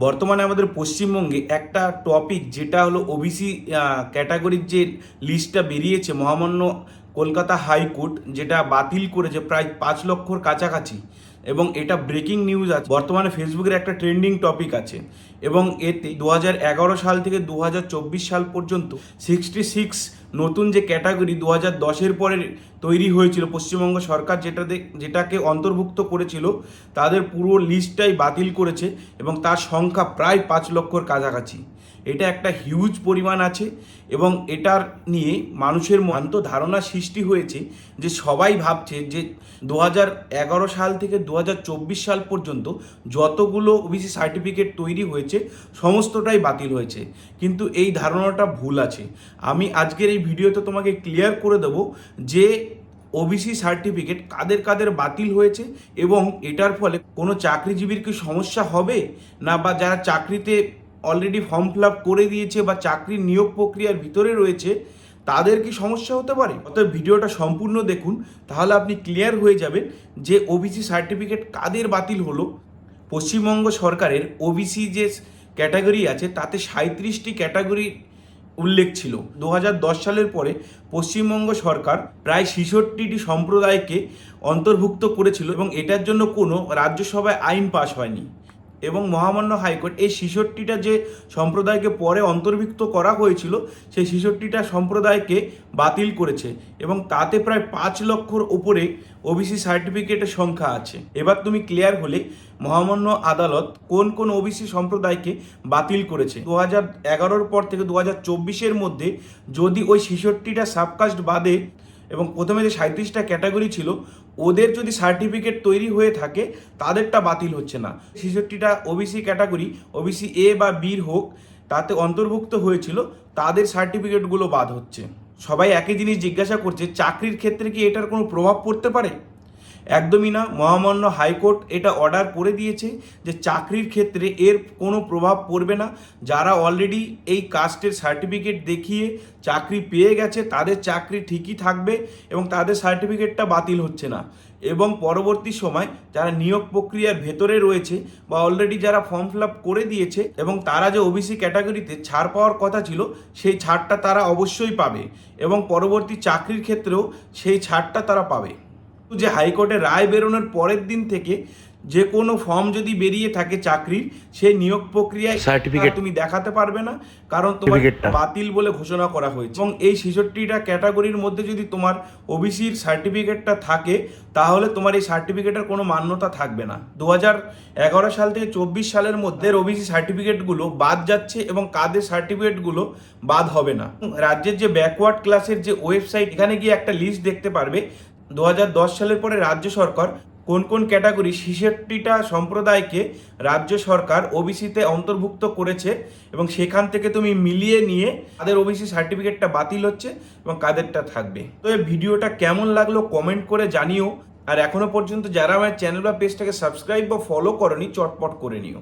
বর্তমানে আমাদের পশ্চিমবঙ্গে একটা টপিক যেটা হলো ওবিসি ক্যাটাগরির যে লিস্টটা বেরিয়েছে মহামান্য কলকাতা হাইকোর্ট যেটা বাতিল করেছে প্রায় 5 লক্ষর কাছাকাছি। এবং এটা ব্রেকিং নিউজ আছে, বর্তমানে ফেসবুকের একটা ট্রেন্ডিং টপিক আছে। এবং এতে 2011 সাল থেকে 2024 সাল পর্যন্ত 66 নতুন যে ক্যাটাগরি 2010-এর পরে তৈরি হয়েছিল, পশ্চিমবঙ্গ সরকার যেটাকে অন্তর্ভুক্ত করেছিল, তাদের পুরো লিস্টটাই বাতিল করেছে এবং তার সংখ্যা প্রায় 5 লক্ষর কাছাকাছি। এটা একটা হিউজ পরিমাণ আছে এবং এটার নিয়ে মানুষের ভ্রান্ত ধারণা সৃষ্টি হয়েছে যে সবাই ভাবছে যে 2011 সাল থেকে 2024 সাল পর্যন্ত যতগুলো ওবিসি সার্টিফিকেট তৈরি হয়েছে সমস্তটাই বাতিল হয়েছে, কিন্তু এই ধারণাটা ভুল আছে। আমি আজকের এই ভিডিওতে তোমাকে ক্লিয়ার করে দেবো যে ওবিসি সার্টিফিকেট কাদের কাদের বাতিল হয়েছে এবং এটার ফলে কোনো চাকরিজীবীর কি সমস্যা হবে না, বা যারা চাকরিতে অলরেডি ফর্ম ফিল আপ করে দিয়েছে বা চাকরির নিয়োগ প্রক্রিয়ার ভিতরে রয়েছে তাদের কি সমস্যা হতে পারে। অর্থাৎ ভিডিওটা সম্পূর্ণ দেখুন, তাহলে আপনি ক্লিয়ার হয়ে যাবেন যে ওবিসি সার্টিফিকেট কাদের বাতিল হলো। পশ্চিমবঙ্গ সরকারের ওবিসি যে ক্যাটাগরি আছে তাতে 37টি ক্যাটাগরি উল্লেখ ছিল। 2010 সালের পরে পশ্চিমবঙ্গ সরকার প্রায় 66টি সম্প্রদায়কে অন্তর্ভুক্ত করেছিল এবং এটার জন্য কোনো রাজ্যসভায় আইন পাস হয়নি। এবং মহামান্য হাইকোর্ট এই 66টা যে সম্প্রদায়কে পরে অন্তর্ভুক্ত করা হয়েছিল সেই 66টা সম্প্রদায়কে বাতিল করেছে এবং তাতে প্রায় 5 লক্ষর উপরে ওবিসি সার্টিফিকেটের সংখ্যা আছে। এবার তুমি ক্লিয়ার হলে মহামান্য আদালত কোন কোন ওবিসি সম্প্রদায়কে বাতিল করেছে। 2011-র পর থেকে 2024-এর মধ্যে যদি ওই 66টা সাবকাস্ট বাদে এবং প্রথমে যে 37টা ক্যাটাগরি ছিল ওদের যদি সার্টিফিকেট তৈরি হয়ে থাকে তাদেরটা বাতিল হচ্ছে না। 66টা ওবিসি ক্যাটাগরি ওবিসি এ বা বির হোক তাতে অন্তর্ভুক্ত হয়েছিল, তাদের সার্টিফিকেটগুলো বাদ হচ্ছে। সবাই একই জিনিস জিজ্ঞাসা করছে, চাকরির ক্ষেত্রে কি এটার কোনো প্রভাব পড়তে পারে? একদমই না। মহামান্য হাইকোর্ট এটা অর্ডার করে দিয়েছে যে চাকরির ক্ষেত্রে এর কোনো প্রভাব পড়বে না। যারা অলরেডি এই কাস্টের সার্টিফিকেট দেখিয়ে চাকরি পেয়ে গেছে তাদের চাকরি ঠিকই থাকবে এবং তাদের সার্টিফিকেটটা বাতিল হচ্ছে না। এবং পরবর্তী সময় যারা নিয়োগ প্রক্রিয়ার ভেতরে রয়েছে বা অলরেডি যারা ফর্ম ফিল আপ করে দিয়েছে এবং তারা যে ওবিসি ক্যাটাগরিতে ছাড় পাওয়ার কথা ছিল সেই ছাড়টা তারা অবশ্যই পাবে এবং পরবর্তী চাকরির ক্ষেত্রেও সেই ছাড়টা তারা পাবে। যে হাইকোর্টের রায় বেরোনোর পরের দিন থেকে যে কোনো ফর্ম যদি বেরিয়ে থাকে চাকরির, সেই নিয়োগ প্রক্রিয়ায় সার্টিফিকেট তুমি দেখাতে পারবে না, কারণ তোমার বাতিল বলে ঘোষণা করা হয়েছে। এবং এই 66টা ক্যাটাগরির মধ্যে যদি তোমার ওবিসির সার্টিফিকেটটা থাকে তাহলে তোমার এই সার্টিফিকেটের কোনো মান্যতা থাকবে না। 2011 সাল থেকে 24 সালের মধ্যে ওবিসি সার্টিফিকেটগুলো বাদ যাচ্ছে এবং কাদের সার্টিফিকেটগুলো বাদ হবে না। রাজ্যের যে ব্যাকওয়ার্ড ক্লাসের যে ওয়েবসাইট, এখানে গিয়ে একটা লিস্ট দেখতে পারবে 2010 সালের পরে রাজ্য সরকার কোন কোন ক্যাটাগরি 66টা সম্প্রদায়কে রাজ্য সরকার ওবিসিতে অন্তর্ভুক্ত করেছে এবং সেখান থেকে তুমি মিলিয়ে নিয়ে কাদের ওবিসি সার্টিফিকেটটা বাতিল হচ্ছে এবং কাদেরটা থাকবে। তো এই ভিডিওটা কেমন লাগলো কমেন্ট করে জানিও। আর এখনো পর্যন্ত যারা আমার চ্যানেল বা পেজটাকে সাবস্ক্রাইব বা ফলো করনি চটপট করে নিও।